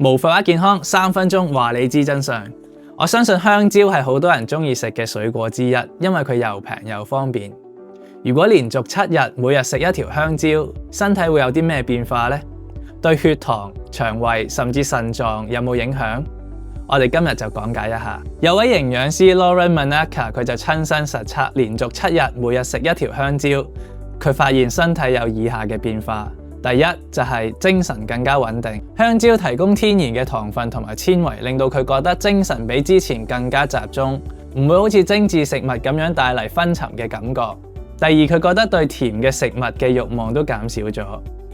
無廢話健康3分鐘話你知真相。我相信香蕉係好多人中意食嘅水果之一，因為佢又平又方便。如果連續7日每日食一條香蕉，身體會有啲咩變化呢？對血糖、腸胃甚至腎臟有冇影響？我哋今日就講解一下。有位營養師 Lauren Manaka 佢就親身實測，連續7日每日食一條香蕉，佢發現身體有以下嘅變化。第一就係精神更加穩定。香蕉提供天然嘅糖分同埋纖維，令到佢覺得精神比之前更加集中，唔會好似精緻食物咁樣帶嚟昏沉嘅感覺。第二，佢覺得對甜嘅食物嘅慾望都減少咗。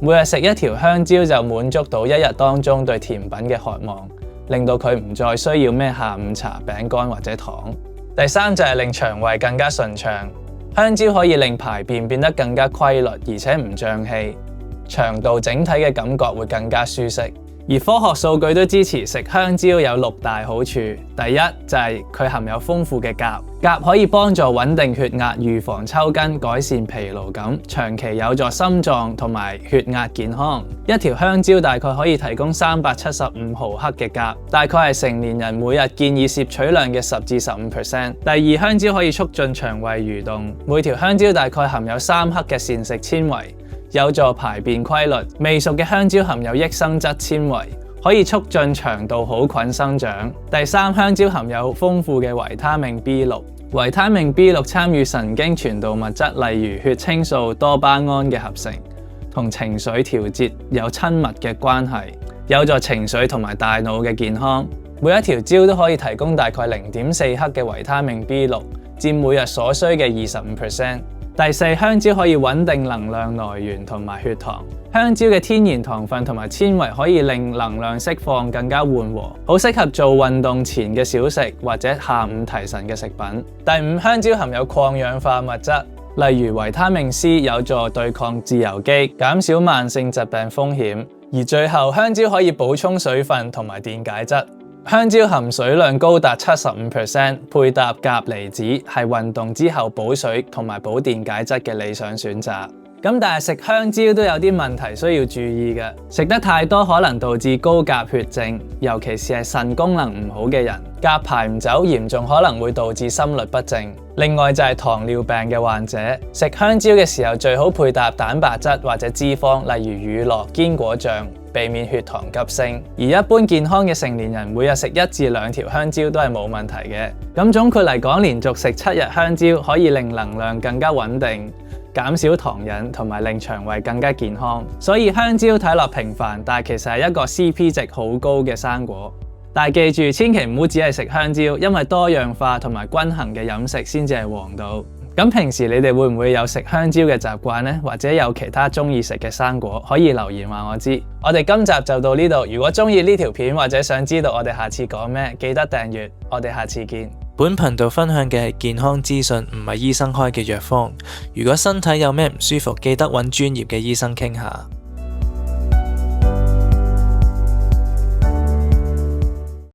每日食一條香蕉就滿足到一日當中對甜品嘅渴望，令到佢唔再需要咩下午茶、餅乾或者糖。第三就係令腸胃更加順暢。香蕉可以令排便變得更加規律，而且唔脹氣。腸道整體嘅感覺會更加舒適，而科學數據都支持食香蕉有6大好處。第一就係佢含有豐富嘅鉀，鉀可以幫助穩定血壓、預防抽筋、改善疲勞感，長期有助心臟同埋血壓健康。一條香蕉大概可以提供375毫克嘅鉀，大概係成年人每日建議攝取量嘅10至15%。第二，香蕉可以促進腸胃蠕動，每條香蕉大概含有3克嘅膳食纖維，有助排便規律。未熟嘅香蕉含有益生質纖維，可以促進腸道好菌生長。第三，香蕉含有豐富嘅維他命 B6。維他命 B6 參與神經傳導物質，例如血清素、多巴胺嘅合成，同情緒調節有親密嘅關係，有助情緒同埋大腦嘅健康。每一條蕉都可以提供大概0.4克嘅維他命 B6，佔每日所需嘅25%。第四，香蕉可以穩定能量來源同埋血糖。香蕉嘅天然糖分同埋纖維可以令能量釋放更加緩和，好適合做運動前嘅小食或者下午提神嘅食品。第五，香蕉含有抗氧化物質，例如維他命 C， 有助對抗自由基，減少慢性疾病風險。而最後，香蕉可以補充水分同埋電解質。香蕉含水量高達 75%， 配搭鉀離子，係運動之後補水同埋補電解質嘅理想選擇。但係食香蕉都有啲問題需要注意嘅，食得太多可能導致高鉀血症，尤其是係腎功能唔好嘅人，鉀排唔走，嚴重可能會導致心律不正。另外就係糖尿病嘅患者，食香蕉嘅時候最好配搭蛋白質或者脂肪，例如乳酪、堅果醬，避免血糖急升。而一般健康嘅成年人，每日食1至2條香蕉都係冇問題嘅。咁總括嚟講，連續食7日香蕉可以令能量更加穩定，減少糖癮同埋令腸胃更加健康。所以香蕉睇落平凡，但係其實係一個 CP 值好高嘅生果。但係記住，千祈唔好只係食香蕉，因為多樣化同埋均衡嘅飲食先至係王道。咁平時你哋會唔會有食香蕉嘅習慣呢？或者有其他中意食嘅生果，可以留言話我知。我哋今集就到呢度。如果中意呢條片或者想知道我哋下次講咩，記得訂閱。我哋下次見。本頻道分享嘅係健康資訊，唔係醫生開嘅藥方。如果身體有咩唔舒服，記得揾專業嘅醫生傾下。